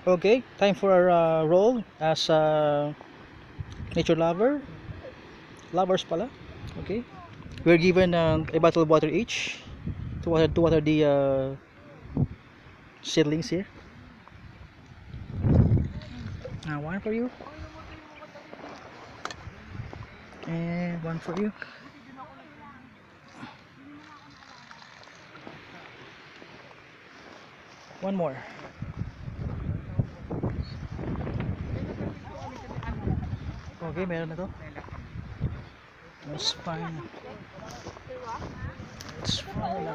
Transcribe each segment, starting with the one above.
Okay, time for our role as nature lovers pala. Okay, we're given a bottle of water each to water the seedlings here. One for you and one for you. One more. Okay, meron na to. That's fine. It's fine.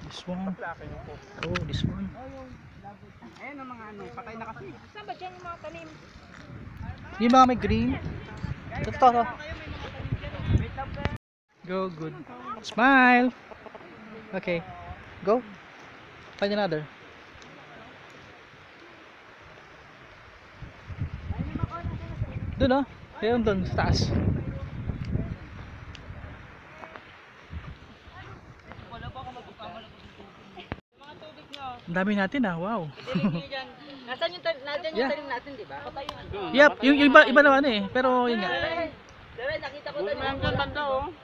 This one. Oh, this one. Ayan ang mga ano, patay na kasi. Saan ba dyan yung mga tanim? Yung mga may green. Ito. Go, good. Smile. Okay. Go. Find another. Doon oh. Ayun doon sa taas. Ang dami natin wow. Nasaan yung tanim natin, di ba? Yep, yung iba naman pero yun nga. Nakita ko tayo.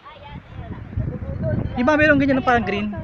Iba meron ganyan na parang green.